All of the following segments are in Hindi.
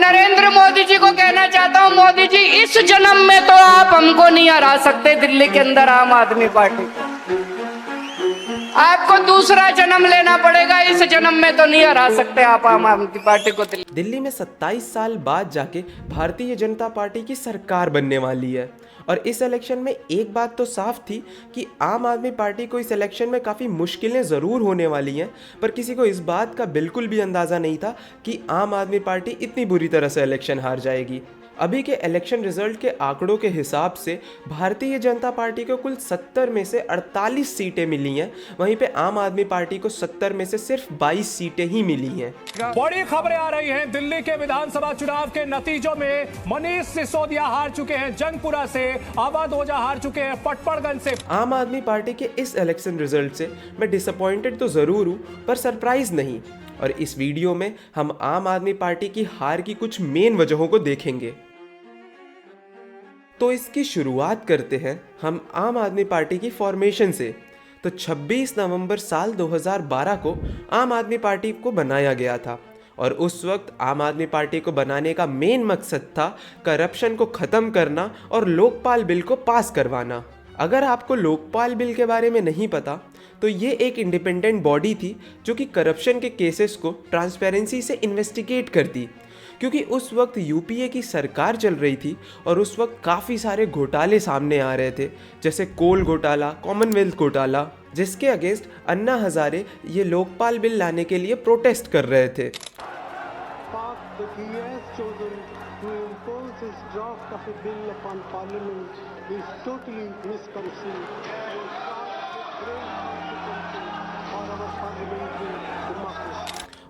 नरेंद्र मोदी जी को कहना चाहता हूं, मोदी जी इस जन्म में तो आप हमको नहीं हरा सकते दिल्ली के अंदर आम आदमी पार्टी। आपको दूसरा जन्म लेना पड़ेगा, इस जन्म में तो नहीं हरा सकते आप आम आदमी पार्टी को। दिल्ली में 27 साल बाद जाके भारतीय जनता पार्टी की सरकार बनने वाली है और इस इलेक्शन में एक बात तो साफ थी कि आम आदमी पार्टी को इस इलेक्शन में काफ़ी मुश्किलें ज़रूर होने वाली हैं, पर किसी को इस बात का बिल्कुल भी अंदाज़ा नहीं था कि आम आदमी पार्टी इतनी बुरी तरह से इलेक्शन हार जाएगी। अभी के इलेक्शन रिजल्ट के आंकड़ों के हिसाब से भारतीय जनता पार्टी को कुल 70 में से 48 सीटें मिली हैं, वहीं पे आम आदमी पार्टी को 70 में से सिर्फ 22 सीटें ही मिली हैं। बड़ी खबरें आ रही हैं दिल्ली के विधानसभा चुनाव के नतीजों में। मनीष सिसोदिया हार चुके हैं जंगपुरा से, अवध ओझा हार चुके हैं पटपड़गंज से। आम आदमी पार्टी के इस इलेक्शन रिजल्ट से मैं डिसअपॉइंटेड तो ज़रूर हूँ, पर सरप्राइज नहीं। और इस वीडियो में हम आम आदमी पार्टी की हार की कुछ मेन वजहों को देखेंगे। तो इसकी शुरुआत करते हैं हम आम आदमी पार्टी की फॉर्मेशन से। तो 26 नवंबर साल 2012 को आम आदमी पार्टी को बनाया गया था और उस वक्त आम आदमी पार्टी को बनाने का मेन मकसद था करप्शन को ख़त्म करना और लोकपाल बिल को पास करवाना। अगर आपको लोकपाल बिल के बारे में नहीं पता तो ये एक इंडिपेंडेंट बॉडी थी जो कि करप्शन के केसेस को ट्रांसपेरेंसी से इन्वेस्टिगेट करती, क्योंकि उस वक्त यूपीए की सरकार चल रही थी और उस वक्त काफ़ी सारे घोटाले सामने आ रहे थे, जैसे कोल घोटाला, कॉमनवेल्थ घोटाला, जिसके अगेंस्ट अन्ना हजारे ये लोकपाल बिल लाने के लिए प्रोटेस्ट कर रहे थे।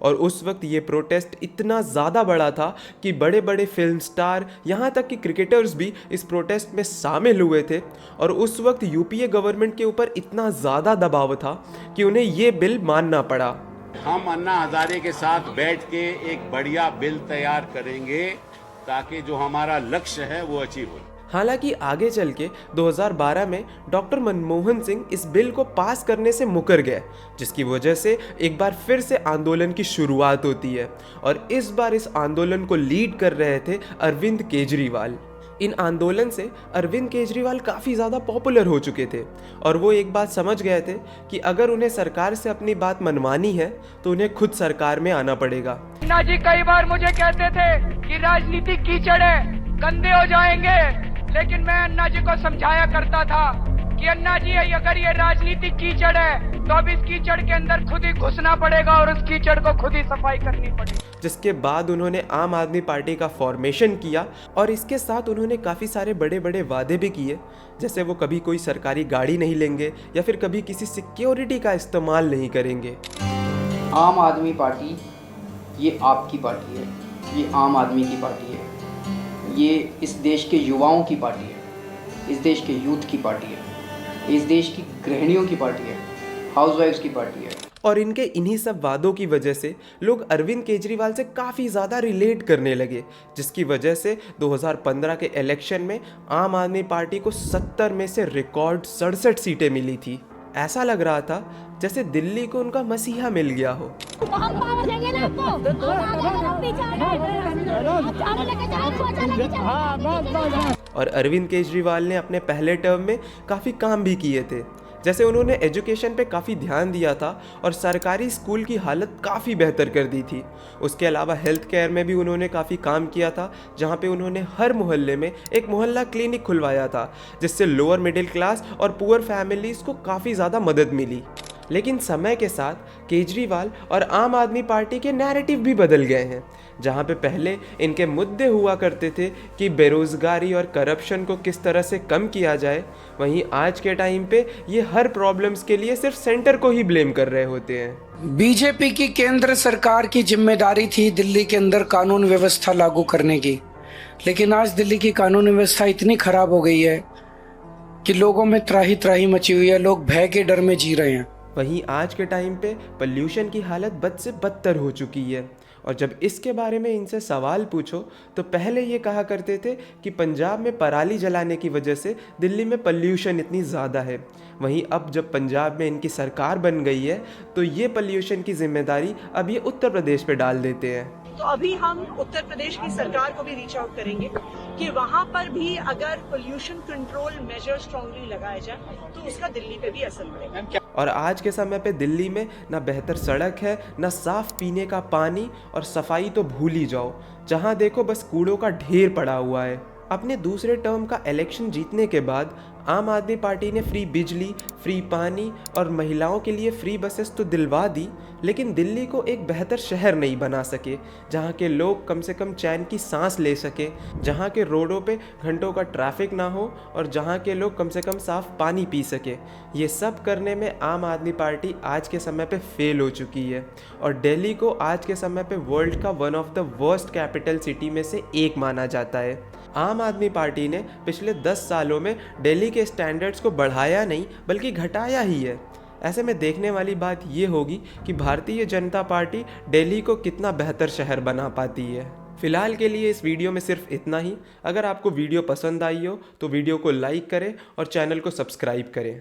और उस वक्त ये प्रोटेस्ट इतना ज़्यादा बड़ा था कि बड़े बड़े फिल्म स्टार, यहाँ तक कि क्रिकेटर्स भी इस प्रोटेस्ट में शामिल हुए थे। और उस वक्त यूपीए गवर्नमेंट के ऊपर इतना ज़्यादा दबाव था कि उन्हें ये बिल मानना पड़ा। हम अन्ना हजारे के साथ बैठ के एक बढ़िया बिल तैयार करेंगे ताकि जो हमारा लक्ष्य है वो अचीव हो। हालांकि आगे चल के 2012 में डॉक्टर मनमोहन सिंह इस बिल को पास करने से मुकर गए, जिसकी वजह से एक बार फिर से आंदोलन की शुरुआत होती है और इस बार इस आंदोलन को लीड कर रहे थे अरविंद केजरीवाल। इन आंदोलन से अरविंद केजरीवाल काफ़ी ज़्यादा पॉपुलर हो चुके थे और वो एक बात समझ गए थे कि अगर उन्हें सरकार से अपनी बात मनवानी है तो उन्हें खुद सरकार में आना पड़ेगा। अन्ना जी कई बार मुझे कहते थे कि राजनीति कीचड़ है, गंदे हो जाएंगे, लेकिन मैं अन्ना जी को समझाया करता था कि अन्ना जी अगर ये राजनीति कीचड़ है तो अब इस कीचड़ के अंदर खुद ही घुसना पड़ेगा और उस कीचड़ को खुद ही सफाई करनी पड़ेगी। जिसके बाद उन्होंने आम आदमी पार्टी का फॉर्मेशन किया और इसके साथ उन्होंने काफ़ी सारे बड़े बड़े वादे भी किए, जैसे वो कभी कोई सरकारी गाड़ी नहीं लेंगे या फिर कभी किसी सिक्योरिटी का इस्तेमाल नहीं करेंगे। आम आदमी पार्टी ये आपकी पार्टी है, ये आम आदमी की पार्टी है, ये इस देश के युवाओं की पार्टी है, इस देश के यूथ की पार्टी है, इस देश की गृहिणियों की पार्टी है, हाउसवाइफ्स की पार्टी है। और इनके इन्हीं सब वादों की वजह से लोग अरविंद केजरीवाल से काफ़ी ज़्यादा रिलेट करने लगे, जिसकी वजह से 2015 के इलेक्शन में आम आदमी पार्टी को 70 में से रिकॉर्ड 67 सीटें मिली थी। ऐसा लग रहा था जैसे दिल्ली को उनका मसीहा मिल गया हो। और अरविंद केजरीवाल ने अपने पहले टर्म में काफ़ी काम भी किए थे, जैसे उन्होंने एजुकेशन पे काफ़ी ध्यान दिया था और सरकारी स्कूल की हालत काफ़ी बेहतर कर दी थी। उसके अलावा हेल्थ केयर में भी उन्होंने काफ़ी काम किया था, जहाँ पे उन्होंने हर मोहल्ले में एक मोहल्ला क्लिनिक खुलवाया था, जिससे लोअर मिडिल क्लास और पुअर फैमिलीज़ को काफ़ी ज़्यादा मदद मिली। लेकिन समय के साथ केजरीवाल और आम आदमी पार्टी के नैरेटिव भी बदल गए हैं। जहां पे पहले इनके मुद्दे हुआ करते थे कि बेरोज़गारी और करप्शन को किस तरह से कम किया जाए, वहीं आज के टाइम पे ये हर प्रॉब्लम्स के लिए सिर्फ सेंटर को ही ब्लेम कर रहे होते हैं। बीजेपी की केंद्र सरकार की जिम्मेदारी थी दिल्ली के अंदर कानून व्यवस्था लागू करने की, लेकिन आज दिल्ली की कानून व्यवस्था इतनी खराब हो गई है कि लोगों में त्राही त्राही मची हुई है, लोग भय के डर में जी रहे हैं। वहीं आज के टाइम पे पोल्यूशन की हालत बद से बदतर हो चुकी है और जब इसके बारे में इनसे सवाल पूछो तो पहले ये कहा करते थे कि पंजाब में पराली जलाने की वजह से दिल्ली में पोल्यूशन इतनी ज़्यादा है। वहीं अब जब पंजाब में इनकी सरकार बन गई है तो ये पोल्यूशन की जिम्मेदारी अब ये उत्तर प्रदेश पे डाल देते हैं। तो अभी हम उत्तर प्रदेश की सरकार को भी रीच आउट करेंगे कि वहां पर भी अगर पोल्यूशन कंट्रोल मेजर स्ट्रांगली लगाया जाए तो उसका दिल्ली पे भी असर पड़ेगा। और आज के समय पे दिल्ली में ना बेहतर सड़क है, ना साफ पीने का पानी, और सफाई तो भूल ही जाओ। जहाँ देखो बस कूड़ों का ढेर पड़ा हुआ है। अपने दूसरे टर्म का इलेक्शन जीतने के बाद आम आदमी पार्टी ने फ्री बिजली, फ्री पानी और महिलाओं के लिए फ्री बसेस तो दिलवा दी, लेकिन दिल्ली को एक बेहतर शहर नहीं बना सके, जहाँ के लोग कम से कम चैन की सांस ले सके, जहाँ के रोडों पे घंटों का ट्रैफिक ना हो और जहाँ के लोग कम से कम साफ पानी पी सके। ये सब करने में आम आदमी पार्टी आज के समय पे फेल हो चुकी है और दिल्ली को आज के समय पे वर्ल्ड का one of the worst capital city में से एक माना जाता है। आम आदमी पार्टी ने पिछले 10 सालों में दिल्ली के स्टैंडर्ड्स को बढ़ाया नहीं बल्कि घटाया ही है। ऐसे में देखने वाली बात ये होगी कि भारतीय जनता पार्टी दिल्ली को कितना बेहतर शहर बना पाती है। फिलहाल के लिए इस वीडियो में सिर्फ इतना ही। अगर आपको वीडियो पसंद आई हो तो वीडियो को लाइक करें और चैनल को सब्सक्राइब करें।